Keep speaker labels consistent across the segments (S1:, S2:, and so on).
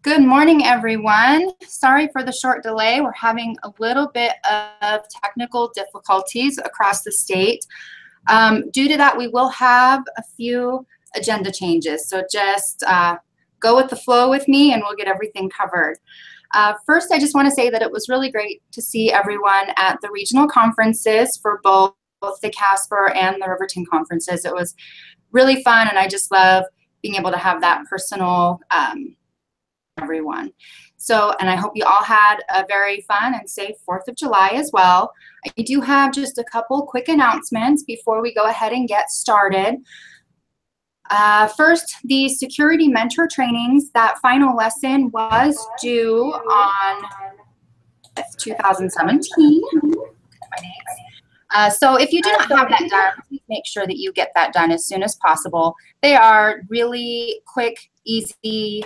S1: Good morning, everyone. Sorry for the short delay. We're having a little bit of technical difficulties across the state. Due to that, we will have a few agenda changes. So just go with the flow with me and we'll get everything covered. First, I just want to say that it was really great to see everyone at the regional conferences for both the Casper and the Riverton conferences. It was really fun, and I just love being able to have that personal everyone. So, and I hope you all had a very fun and safe 4th of July as well. I do have just a couple quick announcements before we go ahead and get started. First, the security mentor trainings, that final lesson was due on 2017. So if you do not have that done, please make sure that you get that done as soon as possible. They are really quick, easy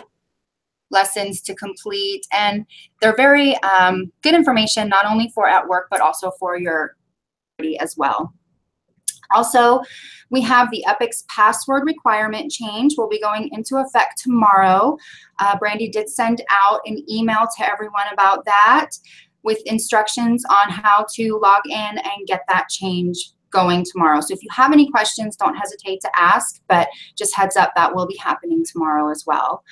S1: lessons to complete, and they're very good information, not only for at work, but also for your as well. Also, we have the Epic's password requirement change will be going into effect tomorrow. Brandy did send out an email to everyone about that with instructions on how to log in and get that change going tomorrow. So if you have any questions, don't hesitate to ask, but just heads up, that will be happening tomorrow as well.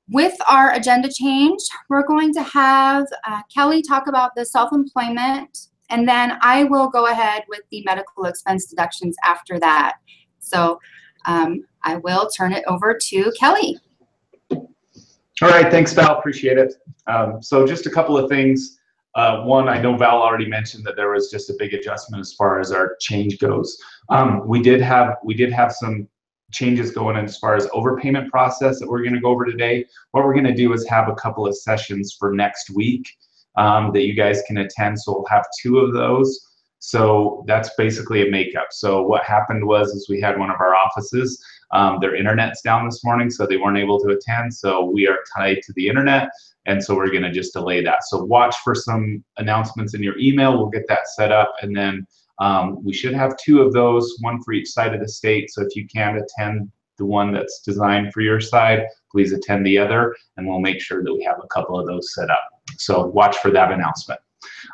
S1: With our agenda change, we're going to have Kelly talk about the self-employment, and then I will go ahead with the medical expense deductions after that. So I will turn it over to Kelly.
S2: All right, thanks, Val, appreciate it. So just a couple of things. One, I know Val already mentioned that there was just a big adjustment as far as our change goes. We did have some changes going in as far as overpayment process that we're going to go over today. What we're going to do is have a couple of sessions for next week that you guys can attend. So we'll have 2 of those. So that's basically a makeup. So what happened was we had one of our offices, their internet's down this morning, so they weren't able to attend. So we are tied to the internet, and so we're going to just delay that. So watch for some announcements in your email. We'll get that set up, and then we should have 2 of those, one for each side of the state. So if you can attend the one that's designed for your side, please attend the other, and we'll make sure that we have a couple of those set up. So watch for that announcement.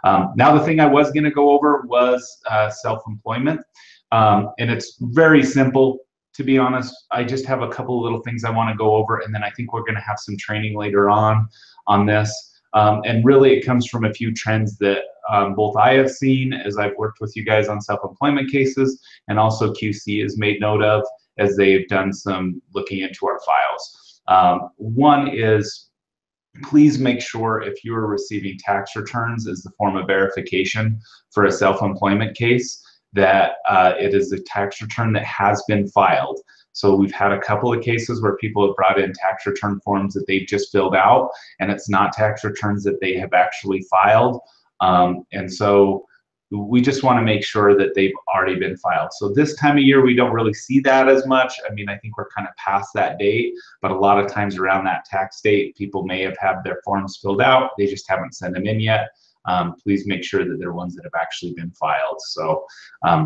S2: Now the thing I was going to go over was self-employment, and it's very simple, to be honest. I just have a couple of little things I want to go over, and then I think we're going to have some training later on this. And really it comes from a few trends that both I have seen as I've worked with you guys on self-employment cases, and also QC has made note of as they've done some looking into our files. One is, please make sure if you are receiving tax returns as the form of verification for a self-employment case, that it is a tax return that has been filed. So we've had a couple of cases where people have brought in tax return forms that they've just filled out, and it's not tax returns that they have actually filed. And so we just want to make sure that they've already been filed. So this time of year, we don't really see that as much. I mean, I think we're kind of past that date, but a lot of times around that tax date, people may have had their forms filled out. They just haven't sent them in yet. Please make sure that they're ones that have actually been filed. So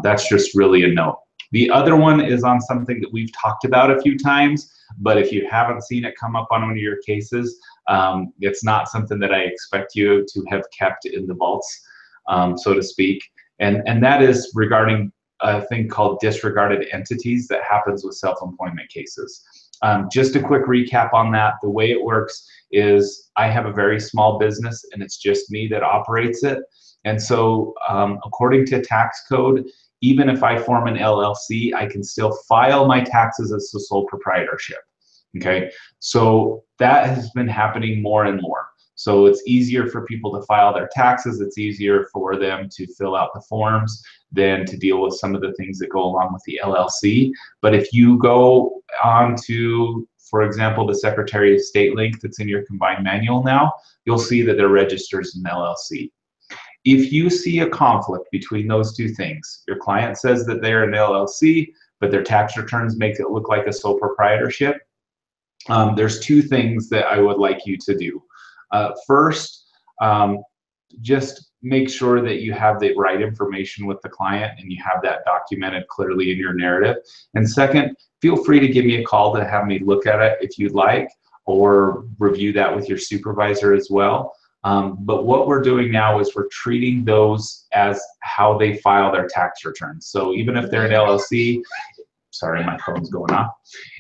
S2: that's just really a note. The other one is on something that we've talked about a few times, but if you haven't seen it come up on one of your cases, it's not something that I expect you to have kept in the vaults, so to speak. And that is regarding a thing called disregarded entities that happens with self-employment cases. Just a quick recap on that. The way it works is I have a very small business and it's just me that operates it. And so according to tax code, even if I form an LLC, I can still file my taxes as a sole proprietorship. Okay, so that has been happening more and more. So it's easier for people to file their taxes. It's easier for them to fill out the forms than to deal with some of the things that go along with the LLC. But if you go on to, for example, the Secretary of State link that's in your combined manual now, you'll see that they're registered as an LLC. If you see a conflict between those 2 things, your client says that they're an LLC, but their tax returns make it look like a sole proprietorship, there's 2 things that I would like you to do. First, just make sure that you have the right information with the client and you have that documented clearly in your narrative. And second, feel free to give me a call to have me look at it if you'd like, or review that with your supervisor as well. But what we're doing now is we're treating those as how they file their tax returns. So even if they're an LLC, sorry, my phone's going off.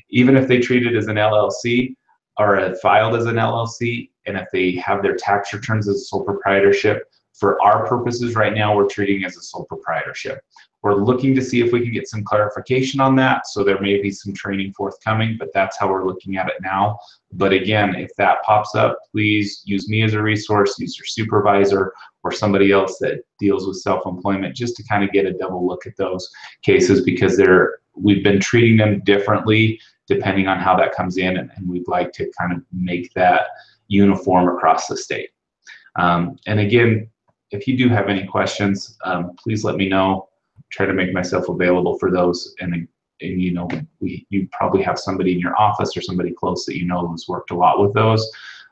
S2: Even if they treat it as an LLC or filed as an LLC, and if they have their tax returns as a sole proprietorship, for our purposes right now, we're treating it as a sole proprietorship. We're looking to see if we can get some clarification on that, so there may be some training forthcoming, but that's how we're looking at it now. But again, if that pops up, please use me as a resource, use your supervisor or somebody else that deals with self-employment, just to kind of get a double look at those cases, because we've been treating them differently depending on how that comes in, and we'd like to kind of make that uniform across the state. And again, if you do have any questions, please let me know. Try to make myself available for those. And you know, you probably have somebody in your office or somebody close that you know who's worked a lot with those.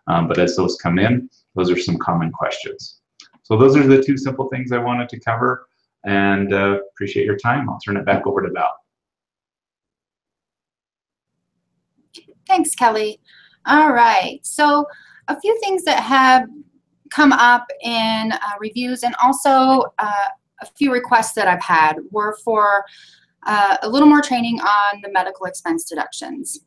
S2: But as those come in, those are some common questions. So those are the two simple things I wanted to cover, and appreciate your time. I'll turn it back over to Val.
S1: Thanks, Kelly. All right, so a few things that have come up in reviews, and also a few requests that I've had were for a little more training on the medical expense deductions.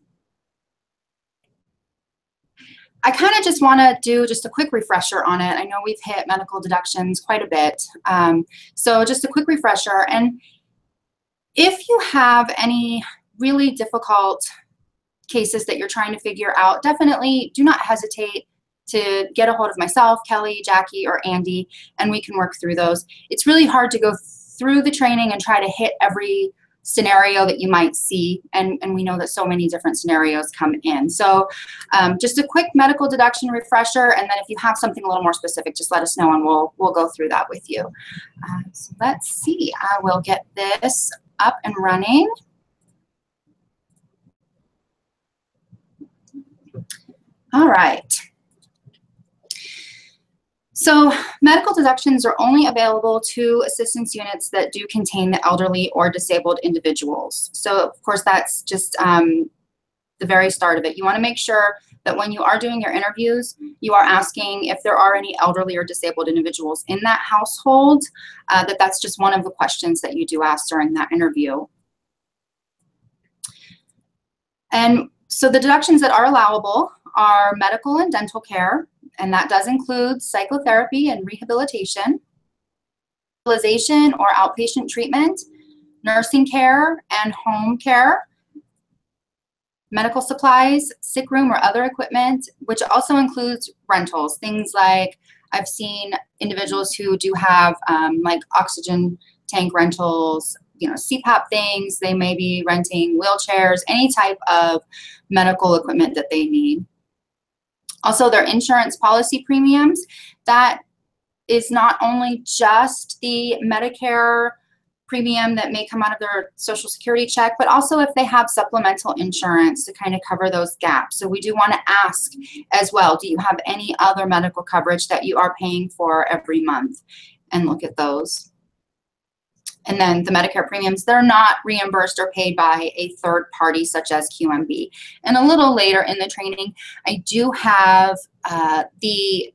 S1: I kind of just want to do just a quick refresher on it. I know we've hit medical deductions quite a bit, so just a quick refresher. And if you have any really difficult cases that you're trying to figure out, definitely do not hesitate to get a hold of myself, Kelly, Jackie, or Andy, and we can work through those. It's really hard to go through the training and try to hit every scenario that you might see, and we know that so many different scenarios come in. So just a quick medical deduction refresher, and then if you have something a little more specific, just let us know and we'll go through that with you. So let's see, I will get this up and running. All right. So medical deductions are only available to assistance units that do contain the elderly or disabled individuals. So of course, that's just the very start of it. You want to make sure that when you are doing your interviews, you are asking if there are any elderly or disabled individuals in that household, that's just one of the questions that you do ask during that interview. And so the deductions that are allowable are medical and dental care, and that does include psychotherapy and rehabilitation, hospitalization or outpatient treatment, nursing care and home care, medical supplies, sick room or other equipment, which also includes rentals. Things like I've seen individuals who do have like oxygen tank rentals, you know, CPAP things. They may be renting wheelchairs, any type of medical equipment that they need. Also, their insurance policy premiums. That is not only just the Medicare premium that may come out of their Social Security check, but also if they have supplemental insurance to kind of cover those gaps. So we do want to ask as well, do you have any other medical coverage that you are paying for every month? And look at those. And then the Medicare premiums, they're not reimbursed or paid by a third party such as QMB. And a little later in the training, I do have the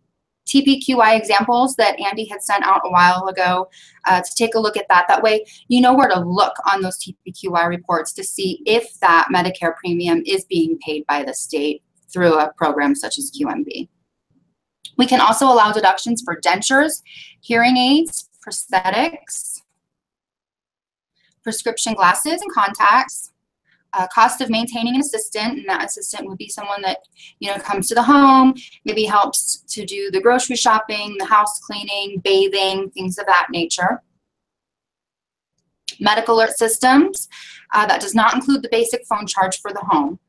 S1: TPQI examples that Andy had sent out a while ago to take a look at that. That way, you know where to look on those TPQI reports to see if that Medicare premium is being paid by the state through a program such as QMB. We can also allow deductions for dentures, hearing aids, prosthetics, prescription glasses and contacts, cost of maintaining an assistant, and that assistant would be someone that, you know, comes to the home, maybe helps to do the grocery shopping, the house cleaning, bathing, things of that nature. Medical alert systems, that does not include the basic phone charge for the home.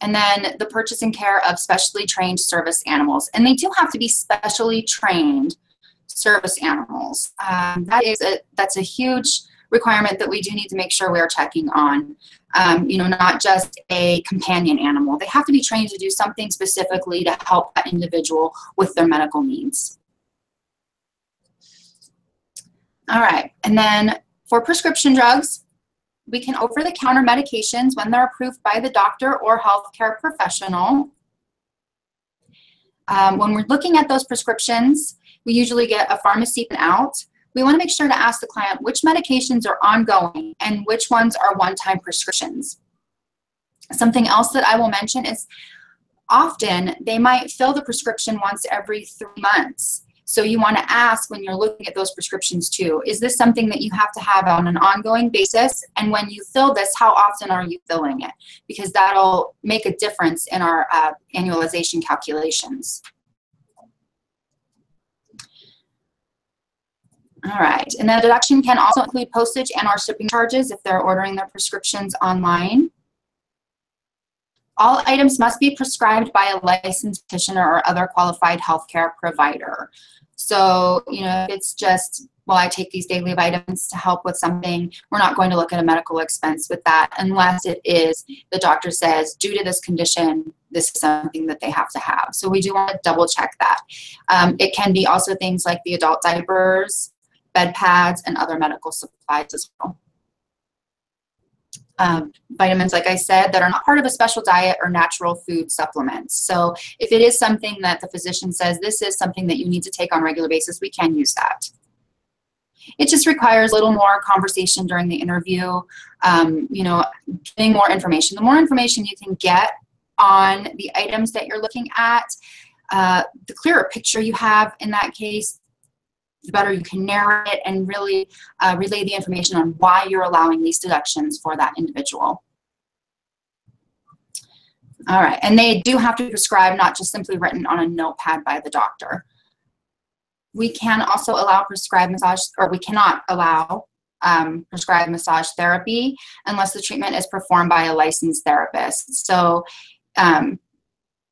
S1: And then the purchase and care of specially trained service animals. And they do have to be specially trained service animals. That's a huge requirement that we do need to make sure we are checking on. You know, not just a companion animal. They have to be trained to do something specifically to help that individual with their medical needs. All right, and then for prescription drugs, we can over-the-counter medications when they're approved by the doctor or healthcare professional. When we're looking at those prescriptions, we usually get a pharmacy out. We want to make sure to ask the client which medications are ongoing and which ones are one-time prescriptions. Something else that I will mention is often they might fill the prescription once every 3 months. So you want to ask when you're looking at those prescriptions too, is this something that you have to have on an ongoing basis? And when you fill this, how often are you filling it? Because that'll make a difference in our annualization calculations. All right, and the deduction can also include postage and/or shipping charges if they're ordering their prescriptions online. All items must be prescribed by a licensed practitioner or other qualified healthcare provider. So, you know, if it's just, well, I take these daily vitamins to help with something, we're not going to look at a medical expense with that unless it is the doctor says, due to this condition, this is something that they have to have. So we do want to double check that. It can be also things like the adult diapers, bed pads, and other medical supplies as well. Vitamins, like I said, that are not part of a special diet or natural food supplements. So if it is something that the physician says this is something that you need to take on a regular basis, we can use that. It just requires a little more conversation during the interview, you know, getting more information. The more information you can get on the items that you're looking at, the clearer picture you have in that case, the better you can narrate it and really relay the information on why you're allowing these deductions for that individual. All right, and they do have to be prescribed, not just simply written on a notepad by the doctor. We can also allow prescribed massage, or we cannot allow prescribed massage therapy unless the treatment is performed by a licensed therapist. So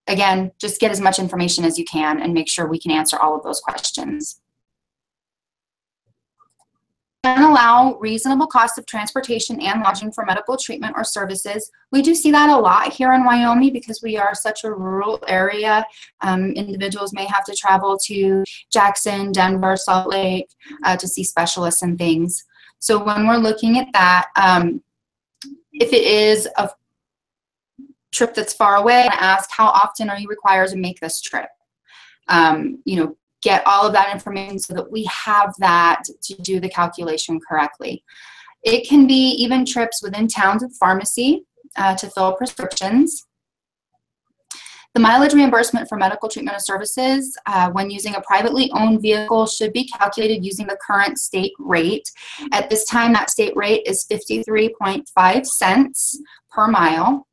S1: again, just get as much information as you can and make sure we can answer all of those questions. Can allow reasonable cost of transportation and lodging for medical treatment or services. We do see that a lot here in Wyoming because we are such a rural area. Individuals may have to travel to Jackson, Denver, Salt Lake to see specialists and things. So when we're looking at that, if it is a trip that's far away, I ask how often are you required to make this trip? You know, get all of that information so that we have that to do the calculation correctly. It can be even trips within towns with pharmacy to fill prescriptions. The mileage reimbursement for medical treatment or services when using a privately owned vehicle should be calculated using the current state rate. At this time, that state rate is 53.5 cents per mile.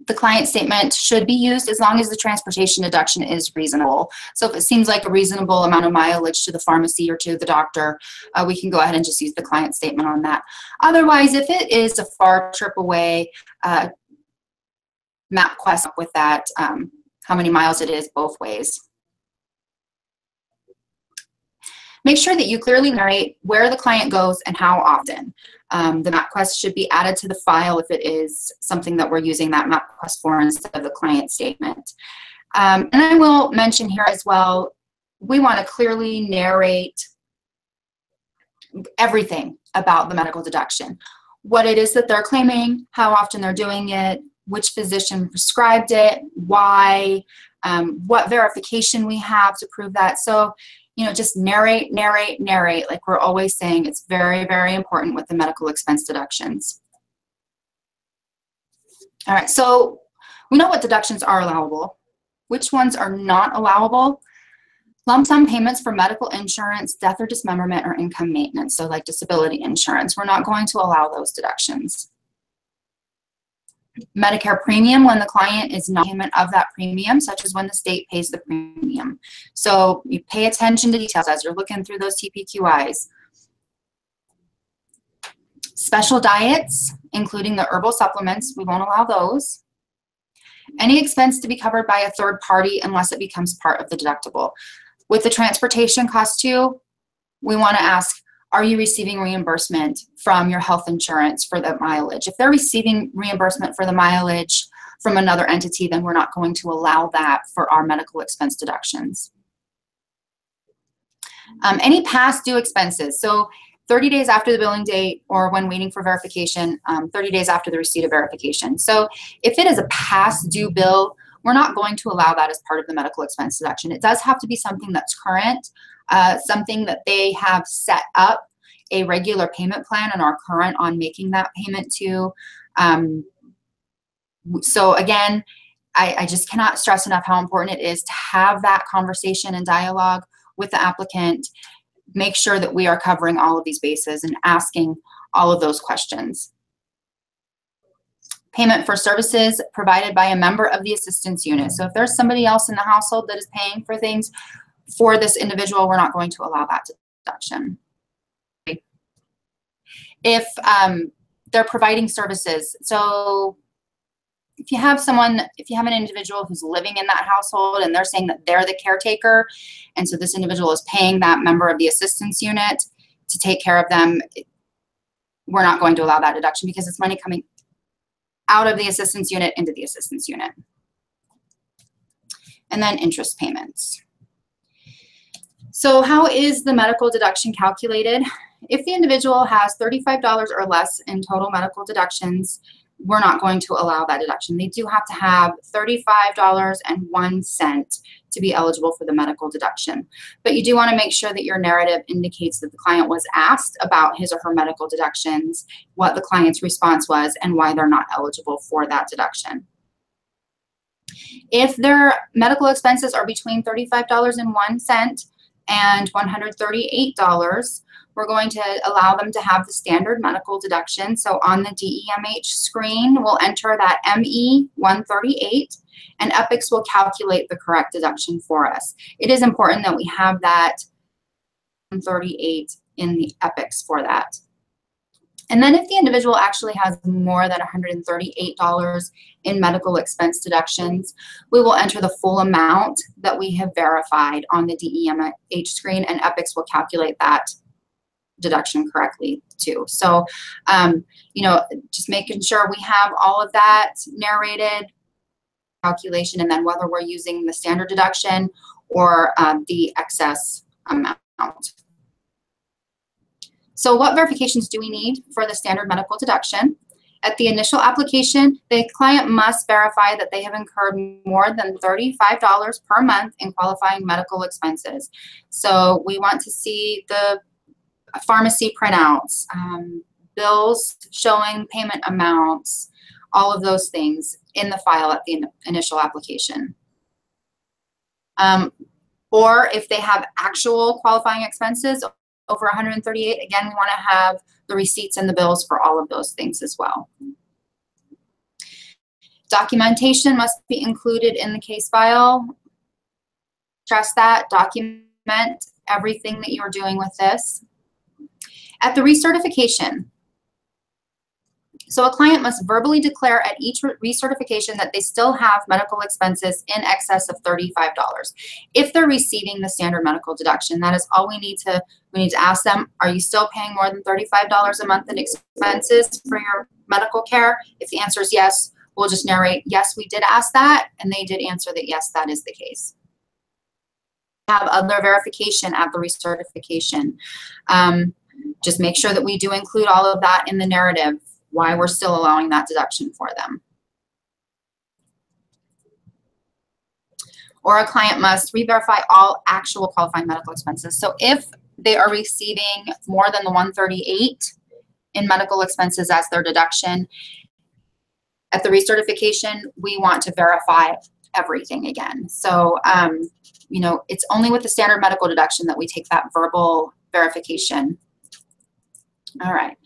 S1: The client statement should be used as long as the transportation deduction is reasonable. So if it seems like a reasonable amount of mileage to the pharmacy or to the doctor, we can go ahead and just use the client statement on that. Otherwise, if it is a far trip away, MapQuest with that, how many miles it is both ways. Make sure that you clearly narrate where the client goes and how often. The MapQuest should be added to the file if it is something that we're using that MapQuest for instead of the client statement. And I will mention here as well, we want to clearly narrate everything about the medical deduction. What it is that they're claiming, how often they're doing it, which physician prescribed it, why, what verification we have to prove that. So, you know, just narrate, narrate, narrate. Like we're always saying, it's very, very important with the medical expense deductions. All right, so we know what deductions are allowable. Which ones are not allowable? Lump sum payments for medical insurance, death or dismemberment, or income maintenance. So like disability insurance, we're not going to allow those deductions. Medicare premium when the client is not payment of that premium, such as when the state pays the premium. So you pay attention to details as you're looking through those TPQIs. Special diets, including the herbal supplements, we won't allow those. Any expense to be covered by a third party unless it becomes part of the deductible. With the transportation cost too, we want to ask, are you receiving reimbursement from your health insurance for the mileage? If they're receiving reimbursement for the mileage from another entity, then we're not going to allow that for our medical expense deductions. Any past due expenses. So 30 days after the billing date or when waiting for verification, 30 days after the receipt of verification. So if it is a past due bill, we're not going to allow that as part of the medical expense deduction. It does have to be something that's current, something that they have set up a regular payment plan and are current on making that payment to. So again, I just cannot stress enough how important it is to have that conversation and dialogue with the applicant. Make sure that we are covering all of these bases and asking all of those questions. Payment for services provided by a member of the assistance unit. So if there's somebody else in the household that is paying for things for this individual, we're not going to allow that deduction. If they're providing services, so if you have an individual who's living in that household and they're saying that they're the caretaker, and so this individual is paying that member of the assistance unit to take care of them, we're not going to allow that deduction because it's money coming out of the assistance unit into the assistance unit. And then interest payments. So how is the medical deduction calculated? If the individual has $35 or less in total medical deductions, we're not going to allow that deduction. They do have to have $35.01 to be eligible for the medical deduction. But you do want to make sure that your narrative indicates that the client was asked about his or her medical deductions, what the client's response was, and why they're not eligible for that deduction. If their medical expenses are between $35.01 and $138, we're going to allow them to have the standard medical deduction. So on the DEMH screen, we'll enter that ME 138, and Epics will calculate the correct deduction for us. It is important that we have that 138 in the Epics for that. And then if the individual actually has more than $138 in medical expense deductions, we will enter the full amount that we have verified on the DEMH screen, and Epics will calculate that deduction correctly too. So, you know, just making sure we have all of that narrated calculation, and then whether we're using the standard deduction or the excess amount. So what verifications do we need for the standard medical deduction? At the initial application, the client must verify that they have incurred more than $35 per month in qualifying medical expenses. So we want to see the pharmacy printouts, bills showing payment amounts, all of those things in the file at the initial application. Or if they have actual qualifying expenses over 138, again, we want to have the receipts and the bills for all of those things as well. Documentation must be included in the case file. Stress that, document everything that you're doing with this. At the recertification, so a client must verbally declare at each recertification that they still have medical expenses in excess of $35. If they're receiving the standard medical deduction, that is all we need to ask them, are you still paying more than $35 a month in expenses for your medical care? If the answer is yes, we'll just narrate, yes, we did ask that, and they did answer that yes, that is the case. Have other verification at the recertification. Just make sure that we do include all of that in the narrative, why we're still allowing that deduction for them. Or a client must re-verify all actual qualifying medical expenses. So if they are receiving more than the 138 in medical expenses as their deduction, at the recertification, we want to verify everything again. So, you know, it's only with the standard medical deduction that we take that verbal verification. All right.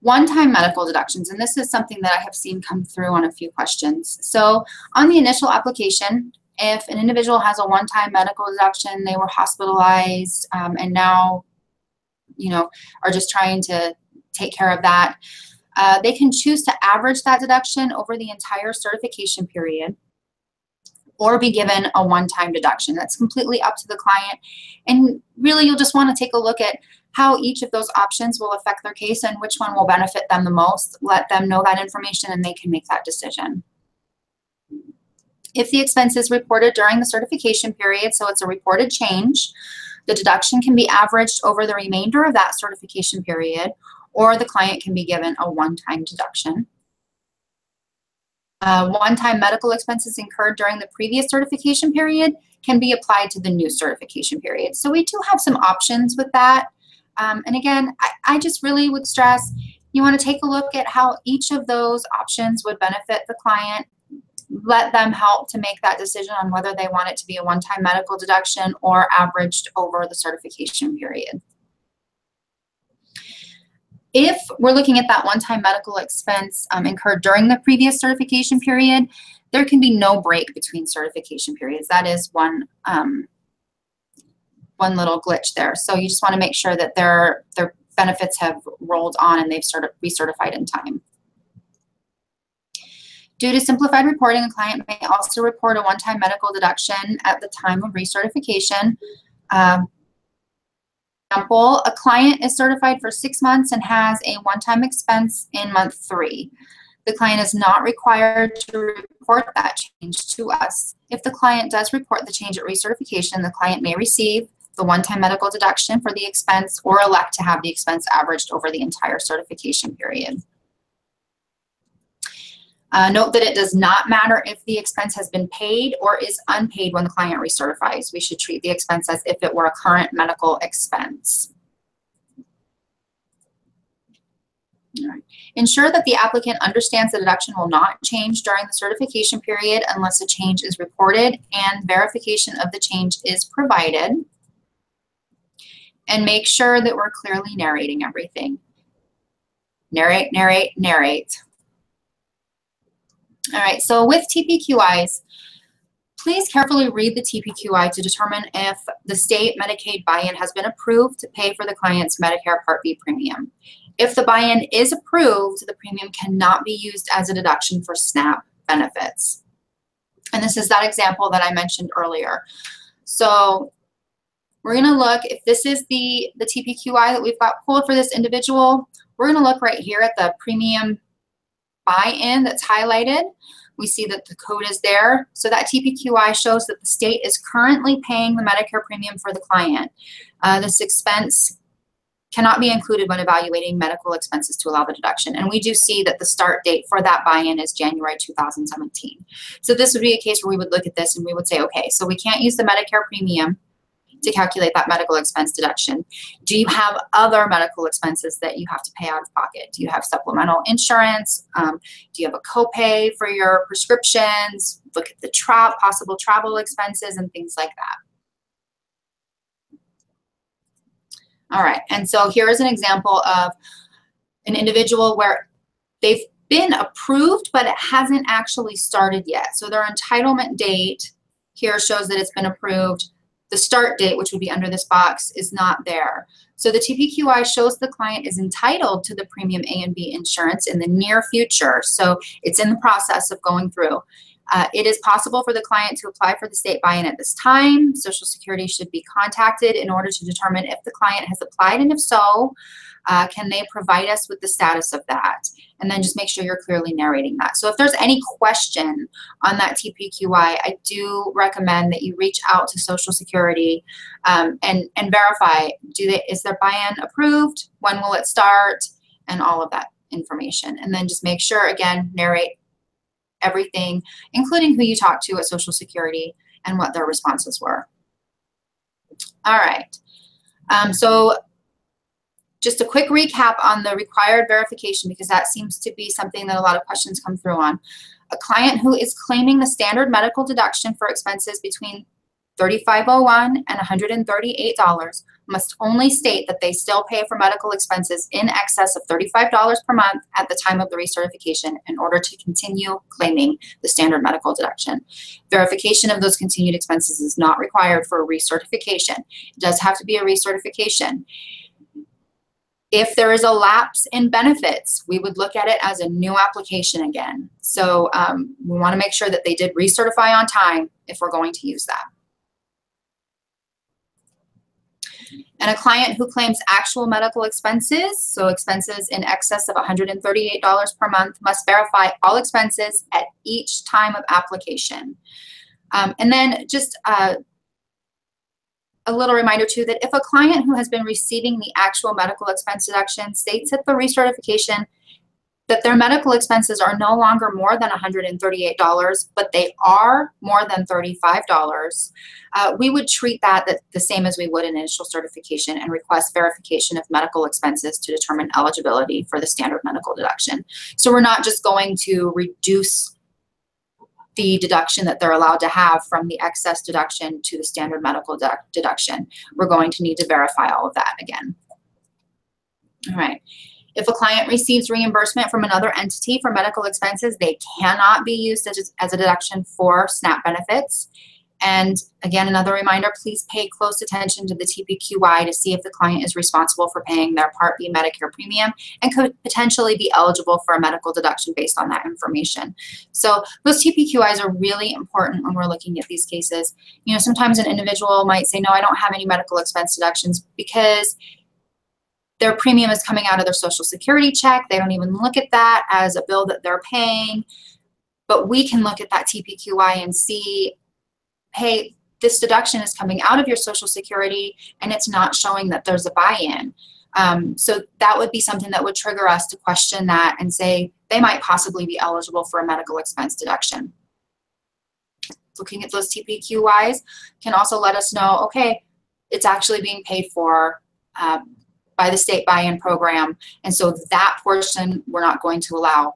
S1: One-time medical deductions, and this is something that I have seen come through on a few questions. So on the initial application, if an individual has a one-time medical deduction, they were hospitalized, and now, you know, are just trying to take care of that, they can choose to average that deduction over the entire certification period, or be given a one-time deduction. That's completely up to the client. And really, you'll just want to take a look at how each of those options will affect their case and which one will benefit them the most. Let them know that information and they can make that decision. If the expense is reported during the certification period, so it's a reported change, The deduction can be averaged over the remainder of that certification period, or the client can be given a one-time deduction. One-time medical expenses incurred during the previous certification period can be applied to the new certification period. So we do have some options with that. And again, I just really would stress, you want to take a look at how each of those options would benefit the client. Let them help to make that decision on whether they want it to be a one-time medical deduction or averaged over the certification period. If we're looking at that one-time medical expense incurred during the previous certification period, there can be no break between certification periods. That is one little glitch there. So you just want to make sure that their benefits have rolled on and they've sort of recertified in time. Due to simplified reporting, a client may also report a one-time medical deduction at the time of recertification. Example, a client is certified for 6 months and has a one-time expense in month 3. The client is not required to report that change to us. If the client does report the change at recertification, the client may receive the one-time medical deduction for the expense or elect to have the expense averaged over the entire certification period. Note that it does not matter if the expense has been paid or is unpaid when the client recertifies. We should treat the expense as if it were a current medical expense. All right. Ensure that the applicant understands the deduction will not change during the certification period unless a change is reported and verification of the change is provided. And make sure that we're clearly narrating everything. Narrate, narrate, narrate. All right, so with TPQIs, please carefully read the TPQI to determine if the state Medicaid buy-in has been approved to pay for the client's Medicare Part B premium. If the buy-in is approved, the premium cannot be used as a deduction for SNAP benefits. And this is that example that I mentioned earlier. So we're going to look, if this is the TPQI that we've got pulled for this individual, we're going to look right here at the premium buy-in that's highlighted. We see that the code is there. So that TPQI shows that the state is currently paying the Medicare premium for the client. This expense cannot be included when evaluating medical expenses to allow the deduction. And we do see that the start date for that buy-in is January 2017. So this would be a case where we would look at this and we would say, okay, so we can't use the Medicare premium to calculate that medical expense deduction. Do you have other medical expenses that you have to pay out of pocket? Do you have supplemental insurance? Do you have a copay for your prescriptions? Look at the possible travel expenses and things like that. All right, and so here is an example of an individual where they've been approved, but it hasn't actually started yet. So their entitlement date here shows that it's been approved. The start date, which would be under this box, is not there. So the TPQI shows the client is entitled to the premium A and B insurance in the near future. So it's in the process of going through. It is possible for the client to apply for the state buy-in at this time. Social Security should be contacted in order to determine if the client has applied, and if so, can they provide us with the status of that? And then just make sure you're clearly narrating that. So if there's any question on that TPQI, I do recommend that you reach out to Social Security and verify, is their buy-in approved? When will it start? And all of that information. And then just make sure, again, narrate everything, including who you talked to at Social Security and what their responses were. All right. So just a quick recap on the required verification, because that seems to be something that a lot of questions come through on. A client who is claiming the standard medical deduction for expenses between $35.01 and $138 must only state that they still pay for medical expenses in excess of $35 per month at the time of the recertification in order to continue claiming the standard medical deduction. Verification of those continued expenses is not required for a recertification. It does have to be a recertification. If there is a lapse in benefits, we would look at it as a new application again. So we want to make sure that they did recertify on time if we're going to use that. And a client who claims actual medical expenses, so expenses in excess of $138 per month, must verify all expenses at each time of application. And then just a little reminder too, that if a client who has been receiving the actual medical expense deduction states at the recertification that their medical expenses are no longer more than $138, but they are more than $35, we would treat that the same as we would an initial certification and request verification of medical expenses to determine eligibility for the standard medical deduction. So we're not just going to reduce the deduction that they're allowed to have from the excess deduction to the standard medical deduction. We're going to need to verify all of that again. All right. If a client receives reimbursement from another entity for medical expenses, they cannot be used as a deduction for SNAP benefits. And again, another reminder, please pay close attention to the TPQI to see if the client is responsible for paying their Part B Medicare premium and could potentially be eligible for a medical deduction based on that information. So those TPQIs are really important when we're looking at these cases. You know, sometimes an individual might say, no, I don't have any medical expense deductions because their premium is coming out of their Social Security check. They don't even look at that as a bill that they're paying. But we can look at that TPQI and see, hey, this deduction is coming out of your Social Security and it's not showing that there's a buy-in. So that would be something that would trigger us to question that and say they might possibly be eligible for a medical expense deduction. Looking at those TPQIs can also let us know, okay, it's actually being paid for by the state buy-in program. And so that portion we're not going to allow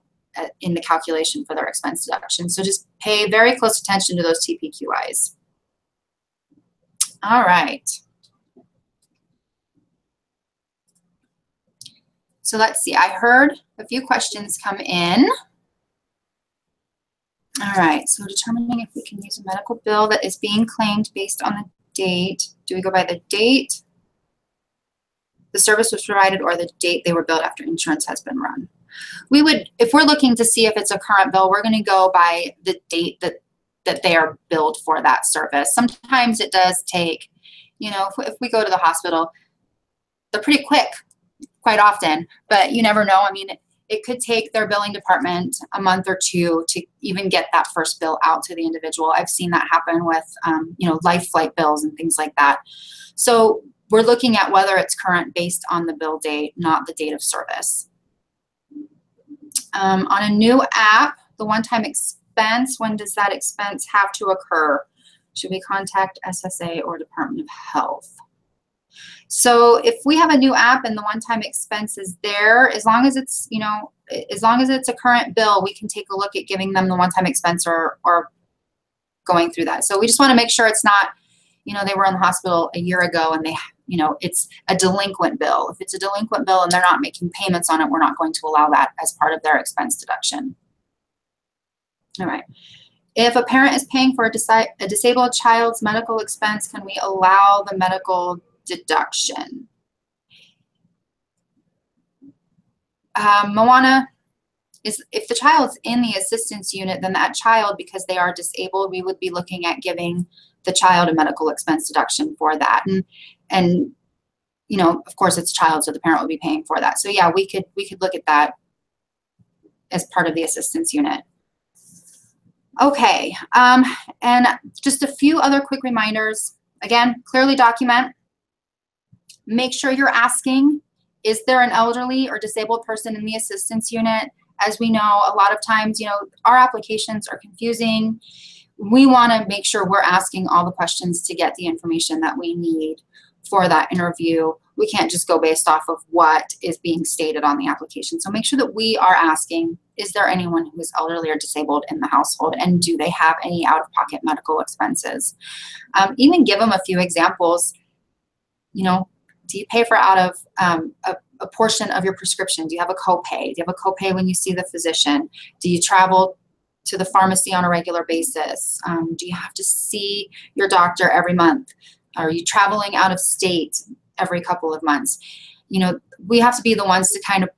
S1: in the calculation for their expense deduction. So just pay very close attention to those TPQIs. All right. So let's see, I heard a few questions come in. All right, so determining if we can use a medical bill that is being claimed based on the date. Do we go by the date the service was provided or the date they were billed after insurance has been run? We would, if we're looking to see if it's a current bill, we're going to go by the date that they are billed for that service. Sometimes it does take, you know, if we go to the hospital, they're pretty quick quite often, but you never know. I mean, it could take their billing department a month or two to even get that first bill out to the individual. I've seen that happen with, you know, life flight bills and things like that. So we're looking at whether it's current based on the bill date, not the date of service. On a new app, the one-time expense, when does that expense have to occur? Should we contact SSA or Department of Health? So if we have a new app and the one-time expense is there, as long as it's, you know, as long as it's a current bill, we can take a look at giving them the one-time expense or going through that. So we just want to make sure it's not, you know, they were in the hospital a year ago and they, you know, it's a delinquent bill. If it's a delinquent bill and they're not making payments on it, we're not going to allow that as part of their expense deduction. All right. If a parent is paying for a disabled child's medical expense, can we allow the medical deduction? Moana, if the child's in the assistance unit, then that child, because they are disabled, we would be looking at giving the child a medical expense deduction for that. And you know, of course, it's a child, so the parent would be paying for that. So yeah, we could look at that as part of the assistance unit. Okay, and just a few other quick reminders. Again, clearly document. Make sure you're asking, is there an elderly or disabled person in the assistance unit? As we know, a lot of times, you know, our applications are confusing. We want to make sure we're asking all the questions to get the information that we need for that interview. We can't just go based off of what is being stated on the application. So make sure that we are asking, is there anyone who is elderly or disabled in the household, and do they have any out-of-pocket medical expenses? Even give them a few examples. You know, do you pay for out of a portion of your prescription? Do you have a copay? Do you have a copay when you see the physician? Do you travel to the pharmacy on a regular basis? Do you have to see your doctor every month? Are you traveling out of state every couple of months? You know, we have to be the ones to kind of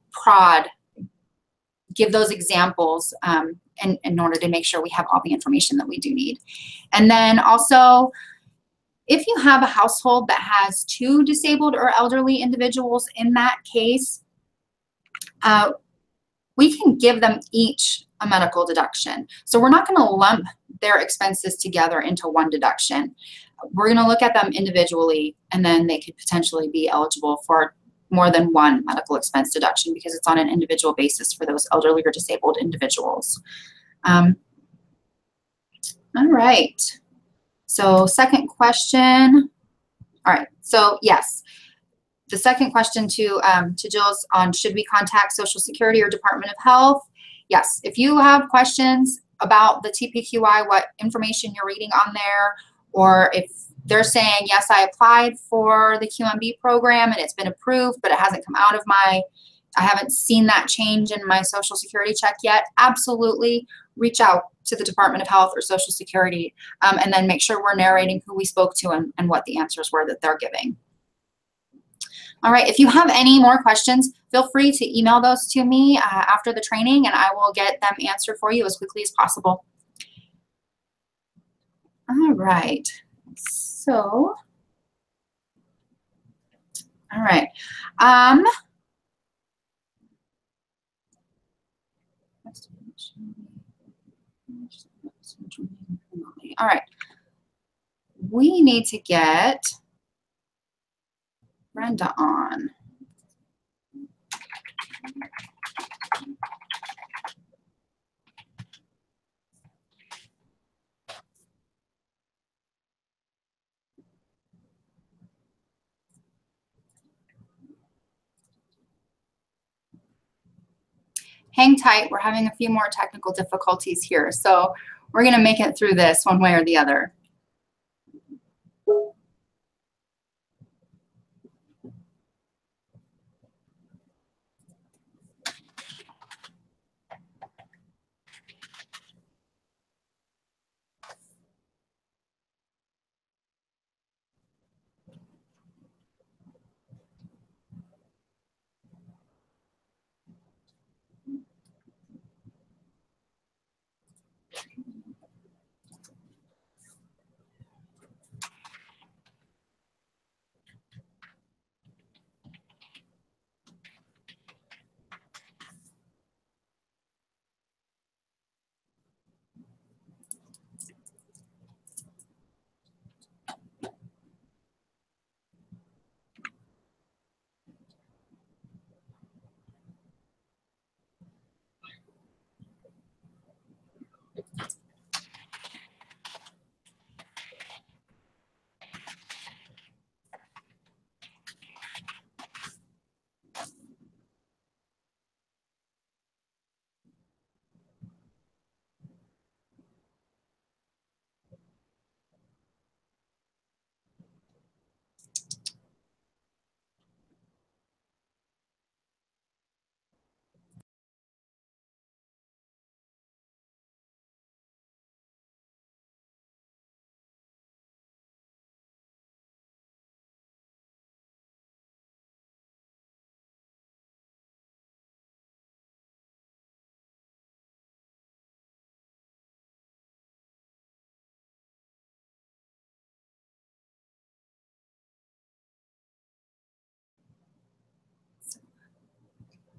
S1: give those examples in order to make sure we have all the information that we do need. And then also, if you have a household that has 2 disabled or elderly individuals in that case, we can give them each a medical deduction. So we're not going to lump their expenses together into one deduction. We're going to look at them individually, and then they could potentially be eligible for more than one medical expense deduction because it's on an individual basis for those elderly or disabled individuals. All right. So second question. All right. So yes, the second question to Jill's on should we contact Social Security or Department of Health? Yes. If you have questions about the TPQI, what information you're reading on there, or if they're saying, yes, I applied for the QMB program and it's been approved, but it hasn't come out of I haven't seen that change in my Social Security check yet, absolutely reach out to the Department of Health or Social Security, and then make sure we're narrating who we spoke to and what the answers were that they're giving. All right, if you have any more questions, feel free to email those to me after the training, and I will get them answered for you as quickly as possible. All right, so, all right. All right, we need to get Brenda on. Hang tight, we're having a few more technical difficulties here, so we're gonna make it through this one way or the other.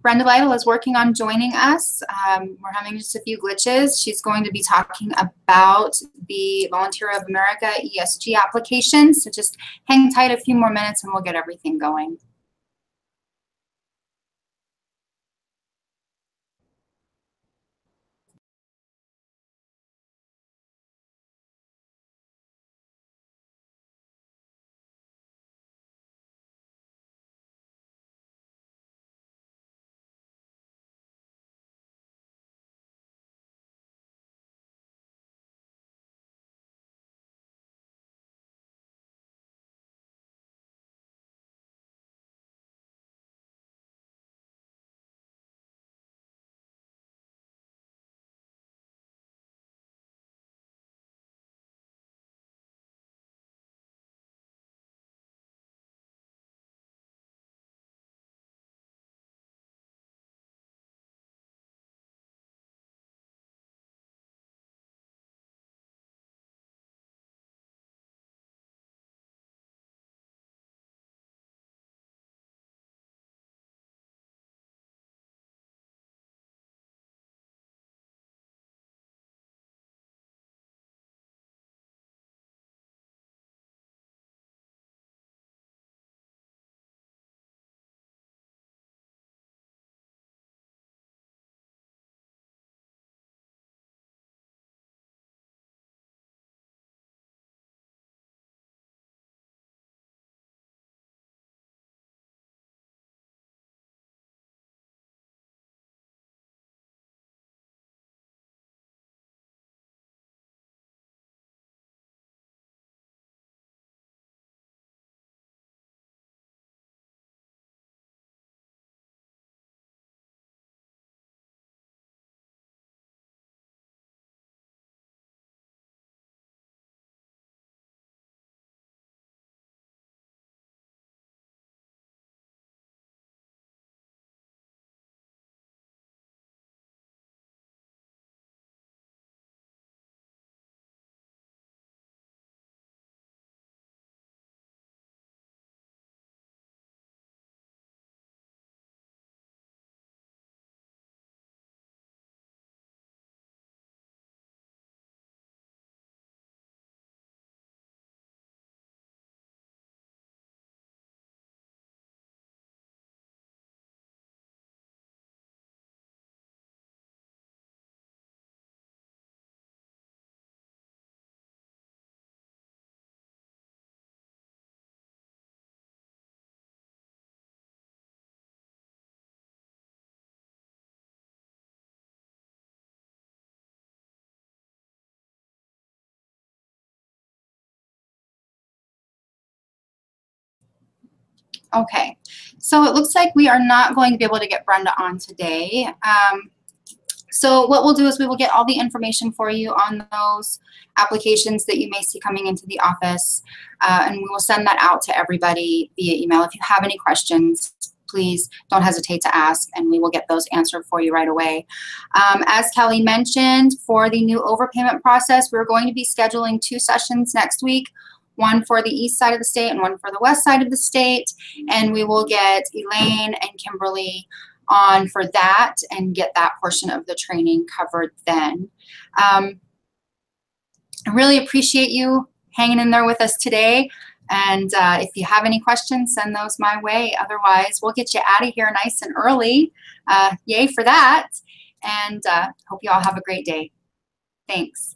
S1: Brenda Lytle is working on joining us. We're having just a few glitches. She's going to be talking about the Volunteer of America ESG application. So just hang tight a few more minutes and we'll get everything going. Okay, so it looks like we are not going to be able to get Brenda on today. So what we'll do is we will get all the information for you on those applications that you may see coming into the office, and we will send that out to everybody via email. If you have any questions, please don't hesitate to ask, and we will get those answered for you right away. As Kelly mentioned, for the new overpayment process, we're going to be scheduling 2 sessions next week, one for the east side of the state and one for the west side of the state, and we will get Elaine and Kimberly on for that and get that portion of the training covered then. I really appreciate you hanging in there with us today. And if you have any questions, send those my way. Otherwise, we'll get you out of here nice and early. Yay for that. And hope you all have a great day. Thanks.